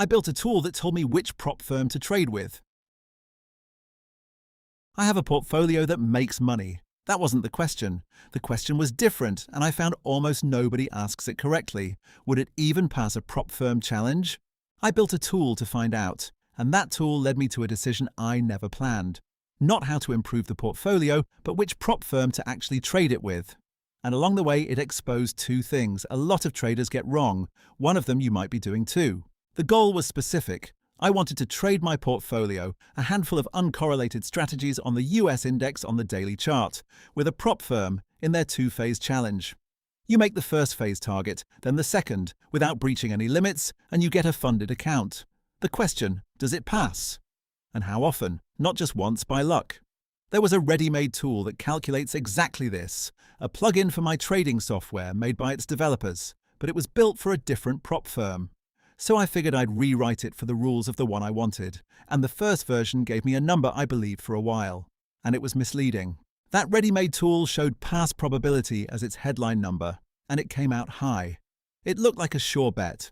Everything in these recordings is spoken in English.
I built a tool that told me which prop firm to trade with. I have a portfolio that makes money. That wasn't the question. The question was different, and I found almost nobody asks it correctly. Would it even pass a prop firm challenge? I built a tool to find out, and that tool led me to a decision I never planned. Not how to improve the portfolio, but which prop firm to actually trade it with. And along the way, it exposed two things a lot of traders get wrong. One of them you might be doing too. The goal was specific. I wanted to trade my portfolio, a handful of uncorrelated strategies on the US index on the daily chart, with a prop firm in their two-phase challenge. You make the first phase target, then the second, without breaching any limits, and you get a funded account. The question, does it pass? And how often? Not just once by luck. There was a ready-made tool that calculates exactly this, a plugin for my trading software made by its developers, but it was built for a different prop firm. So I figured I'd rewrite it for the rules of the one I wanted, and the first version gave me a number I believed for a while, and it was misleading. That ready-made tool showed pass probability as its headline number, and it came out high. It looked like a sure bet.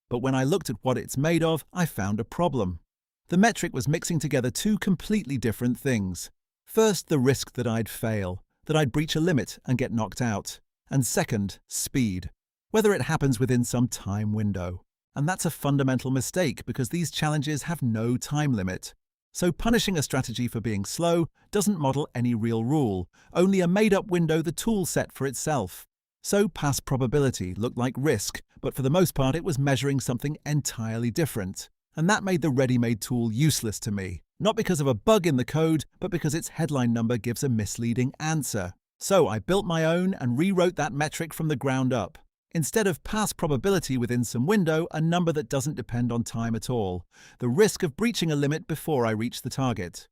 But when I looked at what it's made of, I found a problem. The metric was mixing together two completely different things. First, the risk that I'd fail, that I'd breach a limit and get knocked out. And second, speed, whether it happens within some time window. And that's a fundamental mistake because these challenges have no time limit. So punishing a strategy for being slow doesn't model any real rule, only a made-up window the tool set for itself. So pass probability looked like risk, but for the most part it was measuring something entirely different. And that made the ready-made tool useless to me, not because of a bug in the code, but because its headline number gives a misleading answer. So I built my own and rewrote that metric from the ground up. Instead of pass probability within some window, a number that doesn't depend on time at all, the risk of breaching a limit before I reach the target.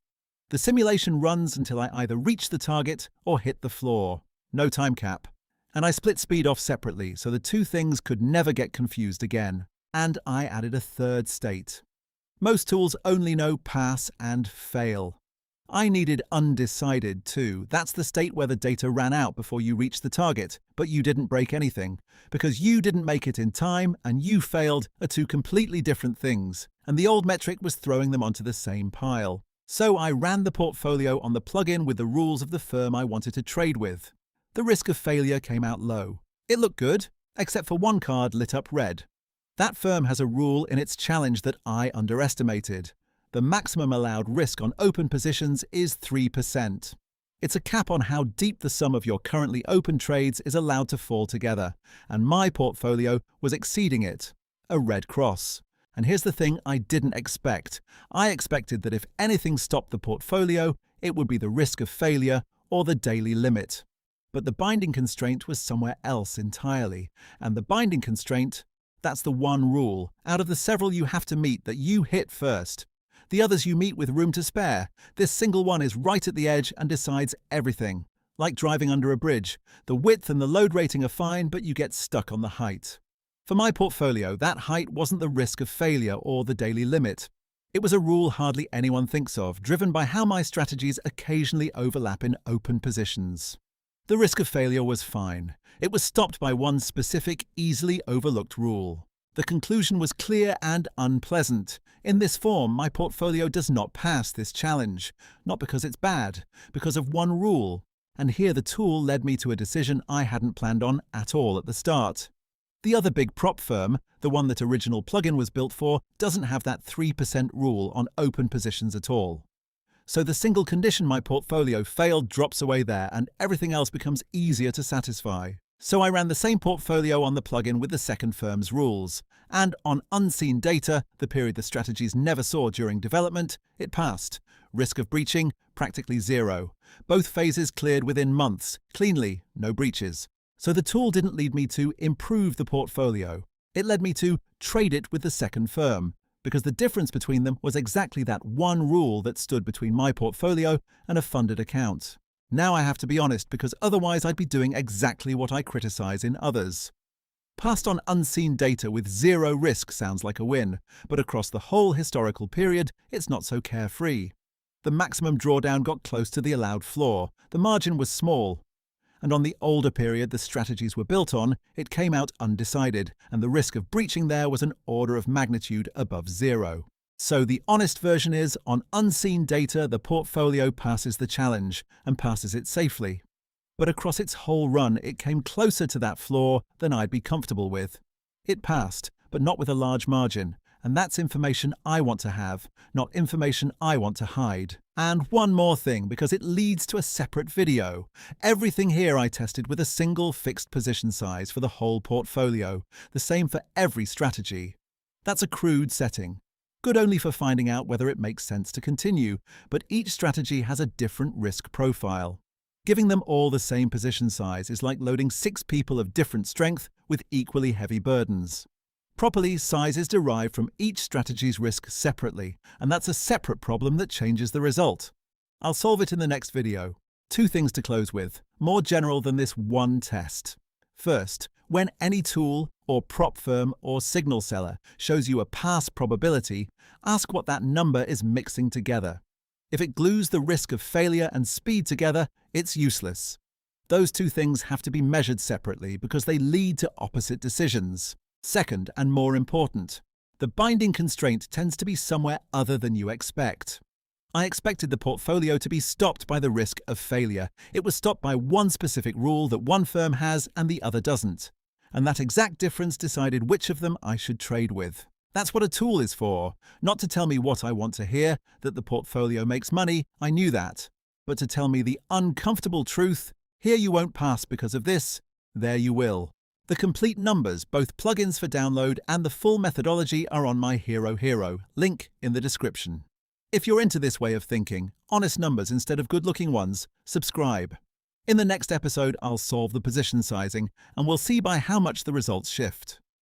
The simulation runs until I either reach the target or hit the floor. No time cap. And I split speed off separately so the two things could never get confused again. And I added a third state. Most tools only know pass and fail. I needed undecided too. That's the state where the data ran out before you reached the target, but you didn't break anything. Because you didn't make it in time and you failed are two completely different things, and the old metric was throwing them onto the same pile. So I ran the portfolio on the plugin with the rules of the firm I wanted to trade with. The risk of failure came out low. It looked good, except for one card lit up red. That firm has a rule in its challenge that I underestimated. The maximum allowed risk on open positions is 3%. It's a cap on how deep the sum of your currently open trades is allowed to fall together, and my portfolio was exceeding it. A red cross. And here's the thing I didn't expect. I expected that if anything stopped the portfolio, it would be the risk of failure or the daily limit. But the binding constraint was somewhere else entirely, and the binding constraint, that's the one rule, out of the several you have to meet that you hit first. The others you meet with room to spare. This single one is right at the edge and decides everything. Like driving under a bridge. The width and the load rating are fine, but you get stuck on the height. For my portfolio, that height wasn't the risk of failure or the daily limit. It was a rule hardly anyone thinks of, driven by how my strategies occasionally overlap in open positions. The risk of failure was fine. It was stopped by one specific, easily overlooked rule. The conclusion was clear and unpleasant. In this form, my portfolio does not pass this challenge. Not because it's bad, because of one rule. And here the tool led me to a decision I hadn't planned on at all at the start. The other big prop firm, the one that original plugin was built for, doesn't have that 3% rule on open positions at all. So the single condition my portfolio failed drops away there and everything else becomes easier to satisfy. So I ran the same portfolio on the plugin with the second firm's rules. And on unseen data, the period the strategies never saw during development, it passed. Risk of breaching, practically zero. Both phases cleared within months, cleanly, no breaches. So the tool didn't lead me to improve the portfolio. It led me to trade it with the second firm, because the difference between them was exactly that one rule that stood between my portfolio and a funded account. Now I have to be honest, because otherwise I'd be doing exactly what I criticize in others. Passed on unseen data with zero risk sounds like a win, but across the whole historical period, it's not so carefree. The maximum drawdown got close to the allowed floor. The margin was small. and on the older period the strategies were built on, it came out undecided, and the risk of breaching there was an order of magnitude above zero. So the honest version is, on unseen data, the portfolio passes the challenge, and passes it safely. But across its whole run, it came closer to that floor than I'd be comfortable with. It passed, but not with a large margin, and that's information I want to have, not information I want to hide. And one more thing, because it leads to a separate video. Everything here I tested with a single fixed position size for the whole portfolio, the same for every strategy. That's a crude setting, good only for finding out whether it makes sense to continue, but each strategy has a different risk profile. Giving them all the same position size is like loading 6 people of different strength with equally heavy burdens. Properly, size is derived from each strategy's risk separately, and that's a separate problem that changes the result. I'll solve it in the next video. 2 things to close with, more general than this one test. First, when any tool, or prop firm, or signal seller shows you a pass probability, ask what that number is mixing together. If it glues the risk of failure and speed together, it's useless. Those 2 things have to be measured separately because they lead to opposite decisions. Second, and more important, the binding constraint tends to be somewhere other than you expect. I expected the portfolio to be stopped by the risk of failure. It was stopped by one specific rule that one firm has and the other doesn't. And that exact difference decided which of them I should trade with. That's what a tool is for. Not to tell me what I want to hear, that the portfolio makes money, I knew that. But to tell me the uncomfortable truth, here you won't pass because of this, there you will. The complete numbers, both plugins for download and the full methodology, are on my Hero, link in the description. If you're into this way of thinking, honest numbers instead of good-looking ones, subscribe. In the next episode, I'll solve the position sizing, and we'll see by how much the results shift.